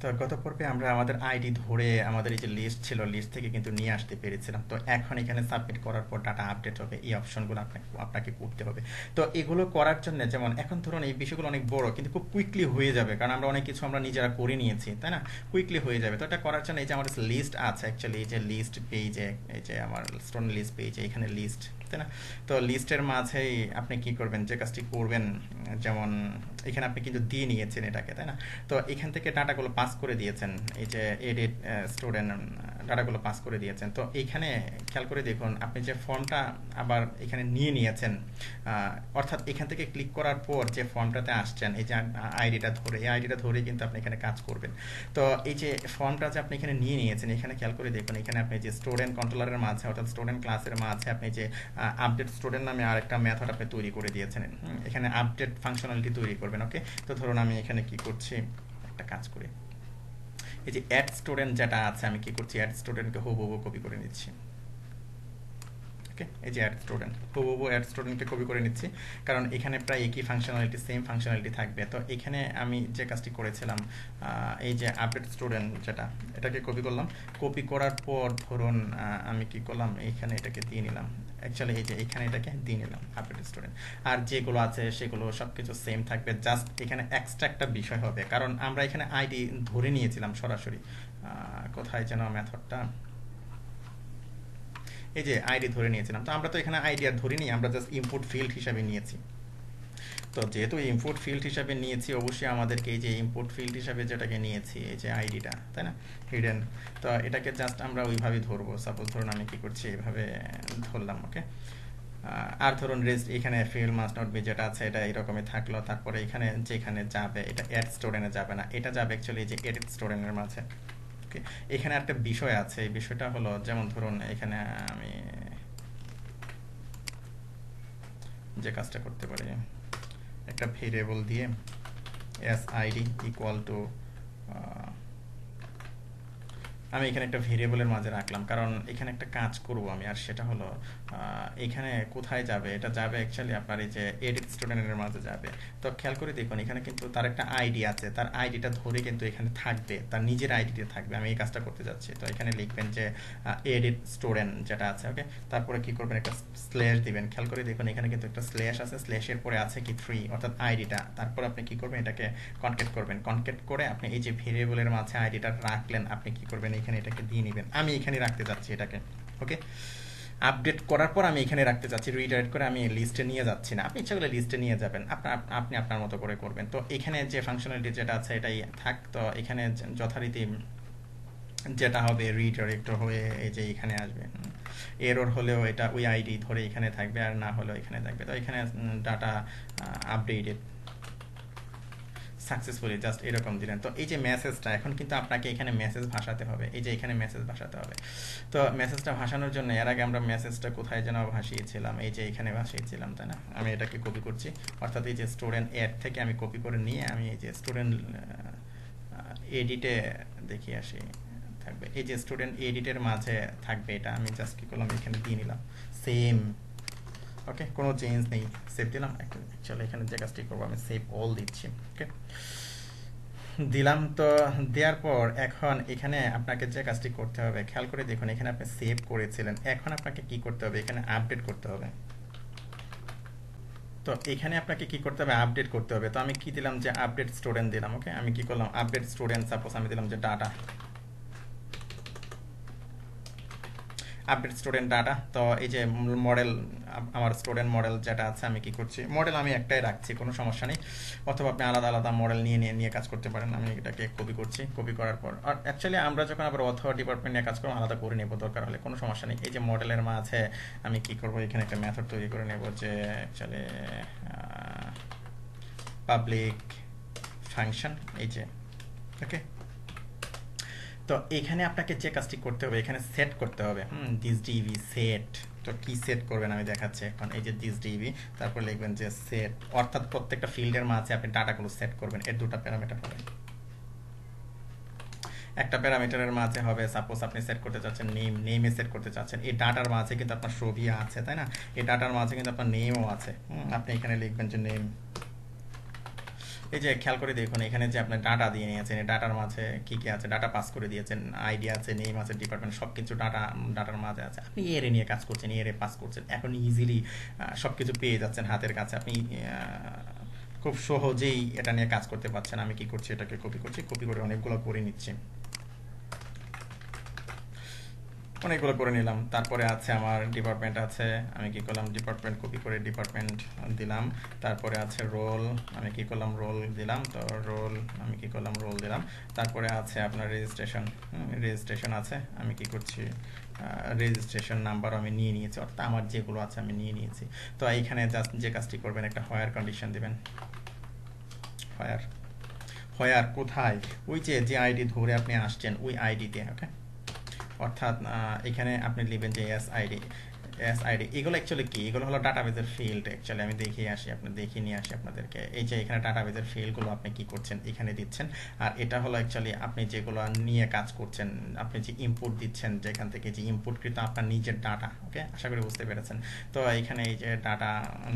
তো গত পর্বে আমরা আমাদের আইডি ধরে আমাদের এই যে লিস্ট ছিল লিস্ট থেকে কিন্তু নিয়ে আসতে পেরেছিলাম। তো এখন এখানে সাবমিট করার পর ডাটা আপডেট হবে, এই অপশনগুলো আপনাকে আপনাকে করতে হবে। তো এগুলো করার জন্য যেমন এখন ধরুন এই বিষয়গুলো অনেক বড় কিন্তু খুব কুইকলি হয়ে যাবে, কারণ আমরা অনেক কিছু আমরা নিজেরা করে নিয়েছি, তাই না? কুইকলি হয়ে যাবে। তো এটা করার জন্য এই যে আমার লিস্ট আছে অ্যাকচুয়ালি, এই যে লিস্ট পেজে, এই যে আমার স্টুডেন্ট লিস্ট পেজে এখানে লিস্ট, তাই না? তো লিস্টের মাঝেই আপনি কি করবেন, যে কাজটি করবেন, যেমন এখানে আপনি কিন্তু দিয়ে নিয়েছেন এটাকে, তাই না? তো এখান থেকে ডাটাগুলো পাস করে দিয়েছেন, এই যে এডিট স্টুডেন্ট ডাটাগুলো পাস করে দিয়েছেন। তো এইখানে খেয়াল করে দেখুন আপনি যে ফর্মটা আবার এখানে নিয়ে নিয়েছেন, অর্থাৎ এখান থেকে ক্লিক করার পর যে ফর্মটাতে আসছেন, এই যে আইডিটা ধরে, এই আইডিটা ধরে কিন্তু আপনি এখানে কাজ করবেন। তো এই যে ফর্মটা যে আপনি এখানে নিয়ে নিয়েছেন, এখানে খেয়াল করে দেখুন এখানে আপনি যে স্টুডেন্ট কন্ট্রোলারের মাঝে অর্থাৎ স্টুডেন্ট ক্লাসের মাঝে আপনি যে আপডেট স্টুডেন্ট নামে আরেকটা মেথড আপনি তৈরি করে দিয়েছেন। এখানে আপডেট ফাংশনালিটি তৈরি করবেন। ওকে, তো ধরুন আমি এখানে কি করছি, একটা কাজ করি, এই যে অ্যাড স্টুডেন্ট যেটা আছে আমি কি করছি, অ্যাড স্টুডেন্টকে হুবহু কপি করে নিচ্ছি। ওকে, এই যে অ্যাড স্টুডেন্ট, হুবহু অ্যাড স্টুডেন্টকে কপি করে নিচ্ছি, কারণ এখানে প্রায় একই ফাংশনালিটি, সেম ফাংশনালিটি থাকবে। তো এখানে আমি যে কাজটি করেছিলাম, এই যে আপডেট স্টুডেন্ট যেটা, এটাকে কপি করলাম। কপি করার পর ধরুন আমি কি করলাম, এখানে এটাকে দিয়ে নিলাম, অ্যাকচুয়ালি এই যে এখানে এটাকে দিয়ে নিলাম আপডেট স্টুডেন্ট। আর যেগুলো আছে সেগুলো সব কিছু সেম থাকবে, জাস্ট এখানে এক্সট্রা একটা বিষয় হবে, কারণ আমরা এখানে আইডি ধরে নিয়েছিলাম সরাসরি। কোথায় যেন মেথডটা, এই যে আইডি ধরে নিয়েছিলাম, তো আমরা তো এখানে আইডি আর ধরিনি, আমরা জাস্ট ইনপুট ফিল্ড হিসাবে নিয়েছি। তো যেহেতু ইনপুট ফিল্ড হিসাবে নিয়েছি, অবশ্যই আমাদেরকে এই যে ইনপুট ফিল্ড হিসাবে যেটাকে নিয়েছি, এই যে আইডিটা, তাই না, হিডেন, তো এটাকে জাস্ট আমরা ওইভাবেই ধরবো। সাপোজ ধরুন আমি কি করছি, এইভাবে ধরলাম। ওকে, আর ধরুন রেস্ট এখানে ফিল্ড মাস্ট নট বি যেটা আছে এটা এরকমই থাকলো। তারপরে এখানে যেখানে যাবে এটা অ্যাড স্টুডেন্টে যাবে না, এটা যাবে অ্যাকচুয়ালি যে এডিট স্টুডেন্টের মাঝে। ওকে, এখানে একটা বিষয় আছে, এই বিষয়টা হলো যেমন ধরুন এখানে আমি যে কাজটা করতে পারি, একটা ভেরিয়েবল দিয়ে এস আইডি ইকুয়াল টু, আমি এখানে একটা ভেরিয়েবলের মাঝে রাখলাম, কারণ এখানে একটা কাজ করব আমি, আর সেটা হলো এখানে কোথায় যাবে, এটা যাবে অ্যাকচুয়ালি আপনার এই যে এডিট স্টুডেন্টের মাঝে যাবে। তো খেয়াল করে দেখুন এখানে কিন্তু তার একটা আইডি আছে, তার আইডিটা ধরে কিন্তু এখানে থাকবে, তার নিজের আইডিতে থাকবে। আমি এই কাজটা করতে যাচ্ছি, তো এখানে লিখবেন যে এডিট স্টুডেন্ট যেটা আছে। ওকে, তারপরে কি করবেন, একটা স্ল্যাশ দিবেন। খেয়াল করে দেখুন এখানে কিন্তু একটা স্ল্যাশ আছে, স্ল্যাশের পরে আছে কি 3 অর্থাৎ আইডিটা। তারপর আপনি কি করবেন, এটাকে কনকেট করবেন। কনকেট করে আপনি এই যে ভেরিয়েবলের মাঝে আইডিটা রাখলেন, আপনি কি করবেন, এখানে এটাকে দিয়ে নেবেন। আমি এখানে রাখতে যাচ্ছি এটাকে। ওকে, আপডেট করার পর আমি এখানে রাখতে চাচ্ছি, রিডাইরেক্ট করে আমি লিস্টে নিয়ে যাচ্ছি না। আপনি ইচ্ছা করলে লিস্টে নিয়ে যাবেন, আপনি আপনার মতো করে করবেন। তো এখানে যে ফাংশনালিটি যেটা আছে এটাই থাক। তো এখানে যথারীতি যেটা হবে রিডাইরেক্ট হয়ে এই যে এখানে আসবে, এরর হলেও এটা ওই আইডি ধরে এখানে থাকবে, আর না হলেও এখানে থাকবে। তো এখানে ডাটা আপডেটেড সাকসেসফুলি, জাস্ট এরকম দিলেন। তো এই যে মেসেজটা, এখন কিন্তু আপনাকে এখানে মেসেজ ভাসাতে হবে, এই যে এখানে মেসেজ ভাসাতে হবে। তো মেসেজটা ভাসানোর জন্য এর আগে আমরা মেসেজটা কোথায় যেন ভাসিয়েছিলাম, এই যে এখানে ভাসিয়েছিলাম, তাই না? আমি এটাকে কপি করছি, অর্থাৎ এই যে স্টুডেন্ট অ্যাড থেকে আমি কপি করে নিয়ে আমি এই যে স্টুডেন্ট এডিটে দেখিয়ে আসি, থাকবে এই যে স্টুডেন্ট এডিটের মাঝে থাকবে। এটা আমি জাস্ট কি করলাম, এখানে দিয়ে নিলাম সেম। ওকে, কোনো চেঞ্জ নেই, সেভ দিলাম। চলো এখানে যে কাজটি করবো আমি সেভ অল দিচ্ছি। ওকে, দিলাম। তো দেওয়ার পর এখন এখানে আপনাকে যে কাজটি করতে হবে, খেয়াল করে দেখুন এখানে আপনি সেভ করেছিলেন, এখন আপনাকে কি করতে হবে, এখানে আপডেট করতে হবে। তো এখানে আপনাকে কি করতে হবে, আপডেট করতে হবে। তো আমি কি দিলাম, যে আপডেট স্টুডেন্ট দিলাম। ওকে, আমি কি করলাম, আপডেট স্টুডেন্ট, সাপোজ আমি দিলাম যে ডাটা, আপডেট স্টুডেন্ট ডাটা। তো এই যে মডেল, আমার স্টুডেন্ট মডেল যেটা আছে, আমি কি করছি, মডেল আমি একটাই রাখছি, কোনো সমস্যা নেই। অথবা আপনি আলাদা আলাদা মডেল নিয়ে কাজ করতে পারেন। আমি এটাকে কপি করছি, কপি করার পর, আর অ্যাকচুয়ালি আমরা যখন আবার অথবা ডিপার্টমেন্ট নিয়ে কাজ করবো আলাদা করে নেবো দরকার হলে, কোনো সমস্যা নেই। এই যে মডেলের মাঝে আমি কি করবো, এখানে একটা মেথড তৈরি করে নেব, যে অ্যাকচুয়ালি পাবলিক ফাংশন, এই যে। ওকে, তো এখানে আপনাকে যে কাজটি করতে হবে, এখানে সেট করতে হবে দিস ডিবি সেট। তো কি সেট করবেন আমি দেখাচ্ছি এখন। এই যে দিস ডিবি, তারপর লিখবেন যে সেট, অর্থাৎ প্রত্যেকটা ফিল্ডের মাঝে আপনি ডাটাগুলো সেট করবেন। এর দুটো প্যারামিটার হবে, একটা প্যারামিটারের মাঝে হবে সাপোজ আপনি সেট করতে চাচ্ছেন নেম, নেমে সেট করতে চাচ্ছেন। এই ডাটার মাঝে কিন্তু আপনার ছবি আছে, তাই না? এই ডাটার মাঝে কিন্তু আপনার নেমও আছে। আপনি এখানে লিখবেন যে নেম, এই যে খেয়াল করে দেখুন এখানে যে আপনি ডাটা দিয়ে নিয়েছেন, এই ডাটার মাঝে কি কি আছে, ডাটা পাস করে দিয়েছেন, আইডি আছে, নেম আছে, ডিপার্টমেন্ট, সব কিছু ডাটার মাঝে আছে। আপনি এরে নিয়ে কাজ করছেন, এরে পাস করছেন, এখন ইজিলি সব কিছু পেয়ে যাচ্ছেন হাতের কাছে। আপনি খুব সহজেই এটা নিয়ে কাজ করতে পারছেন। আমি কি করছি, এটাকে কপি করছি, কপি করে অনেকগুলো করে নিচ্ছি, অনেকগুলো করে নিলাম। তারপরে আছে আমার ডিপার্টমেন্ট আছে, আমি কি করলাম ডিপার্টমেন্ট কপি করে ডিপার্টমেন্ট দিলাম। তারপরে আছে রোল, আমি কি করলাম রোল দিলাম, তো রোল আমি কি করলাম রোল দিলাম। তারপরে আছে আপনার রেজিস্ট্রেশন, রেজিস্ট্রেশন আছে, আমি কি করছি রেজিস্ট্রেশন নাম্বার আমি নিয়ে নিয়েছি, অর্থাৎ আমার যেগুলো আছে আমি নিয়ে নিয়েছি। তো এইখানে জাস্ট যে কাজটি করবেন একটা হোয়ার কন্ডিশন দিবেন, হোয়ার, হোয়ার কোথায়, ওই যে যে আইডি ধরে আপনি আসছেন ওই আইডিতে, ওকে। অর্থাৎ এখানে আপনি লিখবেন যে এস আইডি। এগুলো অ্যাকচুয়ালি কি, এগুলো হলো ডাটাবেজের ফিল্ড। অ্যাকচুয়ালি আমি দেখিয়ে নিয়ে আসি আপনাদেরকে। এই যে এখানে ডাটাবেজের ফিল্ডগুলো আপনি কি করছেন এখানে দিচ্ছেন, আর এটা হলো অ্যাকচুয়ালি আপনি যেগুলো নিয়ে কাজ করছেন, আপনি যে ইনপুট দিচ্ছেন যেখান থেকে, যে ইনপুটকৃত আপনার নিজের ডাটা, ওকে, আশা করি বুঝতে পেরেছেন। তো এখানে এই যে ডাটা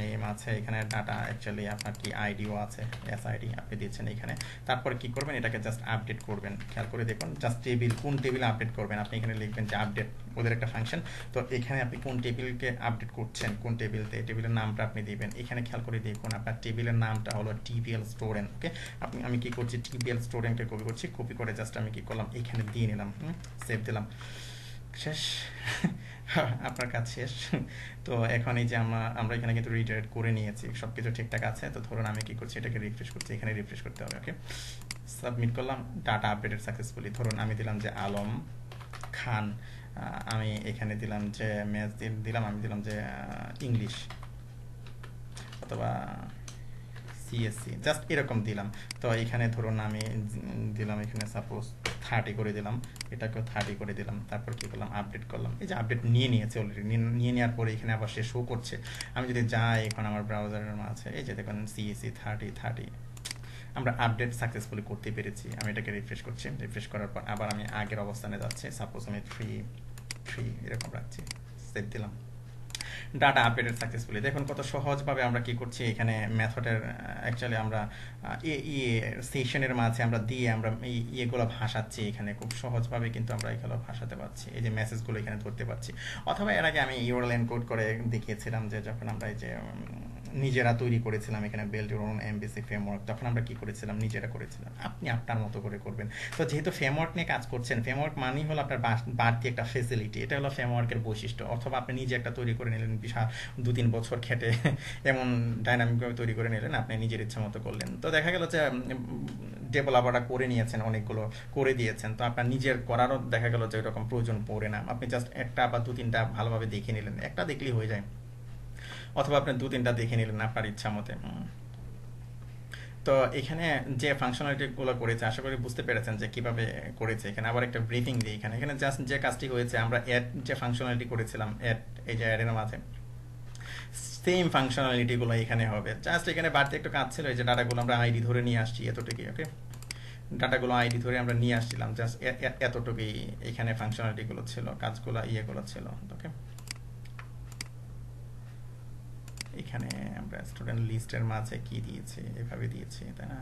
নেম আছে, এখানে ডাটা অ্যাকচুয়ালি আপনার কি আইডিও আছে, এস আইডি আপনি দিচ্ছেন এখানে। তারপরে কি করবেন, এটাকে জাস্ট আপডেট করবেন। খেয়াল করে দেখুন জাস্ট টেবিল, কোন টেবিলে আপডেট করবেন আপনি এখানে লিখবেন যে আপডেট, ওদের একটা ফাংশন। তো এখানে আপনি কোন টেবিলকে আপডেট করছেন, কোন টেবিলতে, টেবিলের নামটা আপনি দিবেন এখানে। খেয়াল করে দেখুন আপনার টেবিলের নামটা হলো টিবিএল স্টুডেন্ট, ওকে। আমি কি করছি, টিবিএল স্টুডেন্টকে কপি করছি, কপি করে জাস্ট আমি কি করলাম এখানে দিয়ে নিলাম, সেভ দিলাম, শেষ। আপনার কাজ শেষ। তো এখন এই যে আমরা এখানে কিন্তু রিডাইরেক্ট করে নিয়েছি, সব কিছু ঠিকঠাক আছে। তো ধরুন আমি কি করছি, এটাকে রিফ্রেশ করছি, এখানে রিফ্রেশ করতে হবে, ওকে। সাবমিট করলাম, ডাটা আপডেটেড সাকসেসফুলি। ধরুন আমি দিলাম যে আলম খান, আমি এখানে দিলাম যে ম্যাথ দিলাম, আমি দিলাম যে ইংলিশ অথবা সিএসসি, জাস্ট এরকম দিলাম। তো এখানে ধরুন আমি দিলাম এখানে সাপোজ 30 করে দিলাম, এটাকেও 30 করে দিলাম। তারপর কি করলাম, আপডেট করলাম। এই যে আপডেট নিয়ে নিয়েছে অলরেডি, নিয়ে নেওয়ার পরে এখানে আবার সে শো করছে। আমি যদি যাই এখন আমার ব্রাউজারের মাঝে, এই যে দেখুন সিএসসি 30 আমরা আপডেট সাকসেসফুলি করতে পেরেছি। আমি এটাকে রিফ্রেশ করছি, রিফ্রেশ করার পর আবার আমি আগের অবস্থানে যাচ্ছি, সাপোজ আমি 3 এরকম রাখছি, সেভ দিলাম। Data updated successfully. দেখুন কত সহজভাবে আমরা কি করছি এখানে মেথডের, অ্যাকচুয়ালি আমরা সেশনের মাঝে আমরা দিয়ে আমরা এই ইয়েগুলো ভাসাচ্ছি এখানে, খুব সহজভাবে কিন্তু আমরা এগুলো ভাসাতে পারছি। এই যে মেসেজগুলো এখানে ধরতে পারছি। অথবা এর আগে আমি ইউআরএল এনকোড করে দেখিয়েছিলাম যে যখন আমরা এই যে নিজেরা তৈরি করেছিলাম এখানে build your own MVC framework, তখন আমরা কি করেছিলাম, নিজেরা করেছিলাম। আপনি আপনার মতো করে করবেন। তো যেহেতু ফ্রেমওয়ার্ক নিয়ে কাজ করছেন, ফ্রেমওয়ার্ক মানেই হলো আপনার বাড়তি একটা ফেসিলিটি, এটা হলো ফ্রেমওয়ার্কের বৈশিষ্ট্য। অথবা আপনি নিজে একটা তৈরি করে নিলেন, বিশাল 2-3 বছর খেটে এমন ডাইনামিকভাবে তৈরি করে নিলেন, আপনি নিজের ইচ্ছা মতো করলেন। তো দেখা গেল যে ডেভেলপাররা করে নিয়েছেন, অনেকগুলো করে দিয়েছেন, তো আপনার নিজের করারও দেখা গেল যে এরকম প্রয়োজন পড়ে না। আপনি জাস্ট একটা বা 2-3টা ভালোভাবে দেখে নিলেন, একটা দেখলেই হয়ে যায়, অথবা আপনি 2-3টা দেখে নিলেন আপনার ইচ্ছা মতে। তো এখানে যে ফাংশনালিটিগুলো করেছে আশা করি বুঝতে পেরেছেন যে কিভাবে করেছে। এখানে আবার একটা ব্রিফিং দিই, এখানে জাস্ট যে কাজটি হয়েছে, আমরা অ্যাড যে ফাংশনালিটি করেছিলাম, অ্যাড, এই যে অ্যাডের মাঝে সেম ফাংশনালিটিগুলো এখানে হবে। জাস্ট এখানে বাড়তি একটা কাজ ছিল, এই যে ডাটাগুলো আমরা আইডি ধরে নিয়ে আসছি এতটুকুই, ওকে। ডাটাগুলো আইডি ধরে আমরা নিয়ে আসছিলাম, জাস্ট এতটুকুই এখানে ফাংশনালিটিগুলো ছিল, কাজগুলো ইয়েগুলো ছিল, ওকে। এখানে আমরা স্টুডেন্ট লিস্টের মাঝে কি দিয়েছি, এভাবে দিয়েছি, তাই না?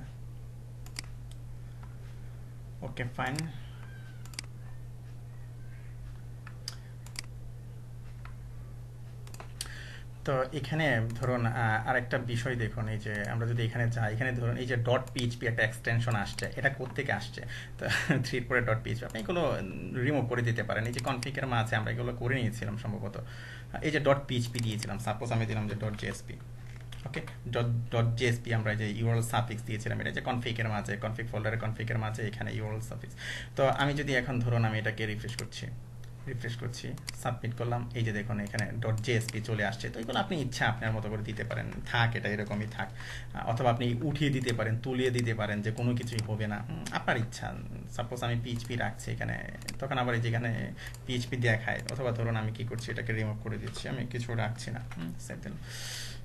Okay fine. তো এখানে ধরুন আরেকটা বিষয় দেখুন, এই যে আমরা যদি এখানে যাই, এখানে ধরুন এই যে ডট পিএইচপি একটা এক্সটেনশন আসছে, এটা কোত্থেকে আসছে, তো 3 পরে ডট পিএইচপি আপনি এগুলো রিমুভ করে দিতে পারেন। এই যে কনফিগের মাঝে আমরা এগুলো করে নিয়েছিলাম সম্ভবত, এই যে ডট পিএইচপি দিয়েছিলাম, সাপোজ আমি দিলাম যে ডট জেএসপি, ওকে। ডট জেএসপি আমরা যে ইউআরএল সাফিক্স দিয়েছিলাম, এটা যে কনফিগের মাঝে, কনফিগ ফোল্ডারের কনফিগের মাঝে এখানে ইউআরএল সাফিক্স। তো আমি যদি এখন ধরুন আমি এটাকে রিফ্রেশ করছি, সাবমিট করলাম, এই যে দেখুন এখানে ডট জেএসপি চলে আসছে। তো এগুলো আপনি ইচ্ছা আপনার মতো করে দিতে পারেন, থাক এটা এরকমই থাক, অথবা আপনি উঠিয়ে দিতে পারেন, তুলিয়ে দিতে পারেন, যে কোনো কিছুই হবে না, আপনার ইচ্ছা। সাপোজ আমি পিএইচপি রাখছি এখানে, তখন আবার এই যেখানে পিএইচপি দেখায়, অথবা ধরুন আমি কি করছি, এটাকে রিমুভ করে দিচ্ছি, আমি কিছু রাখছি না, সেভ দিলাম।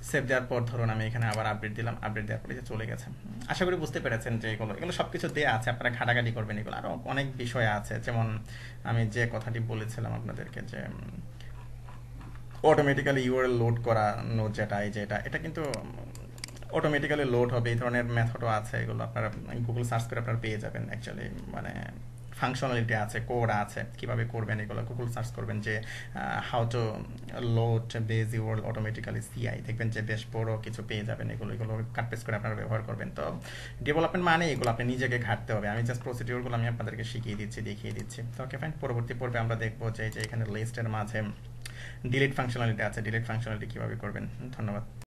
সেভ দেওয়ার পর ধরুন আমি এখানে আবার আপডেট দিলাম, আপডেট দেওয়ার পরে চলে গেছে। আশা করি বুঝতে পেরেছেন যে এগুলো সব কিছু দেওয়া আছে, আপনারা ঘাটাঘাটি করবেন। এগুলো আরও অনেক বিষয় আছে, যেমন আমি যে কথাটি বলেছিলাম আপনাদেরকে যে অটোমেটিক্যালি ইউআরএল লোড করানো, যেটা এই যে এটা কিন্তু অটোমেটিক্যালি লোড হবে, এই ধরনের মেথডও আছে, এগুলো আপনারা গুগল সার্চ করে আপনারা পেয়ে যাবেন অ্যাকচুয়ালি। মানে ফাংশনালিটি আছে, কোড আছে, কিভাবে করবেন এগুলো গুগল সার্চ করবেন যে how to load base your automatically CI, দেখবেন যে বেশ বড় কিছু পেয়ে যাবেন। এগুলো এগুলো কাট পেস্ট করে আপনারা ব্যবহার করবেন। তো ডেভেলপমেন্ট মানে এগুলো আপনি নিজেকে ঘাটতে হবে, আমি জাস্ট প্রসিডিওরগুলো আমি আপনাদেরকে শিখিয়ে দিচ্ছি, দেখিয়ে দিচ্ছি। তো ওকে ফাইন, পরবর্তী পর্বে আমরা দেখবো যে এখানে লিস্টের মাঝে ডিলিট ফাংশনালিটি আছে, ডিলিট ফাংশনালিটি কিভাবে করবেন। ধন্যবাদ।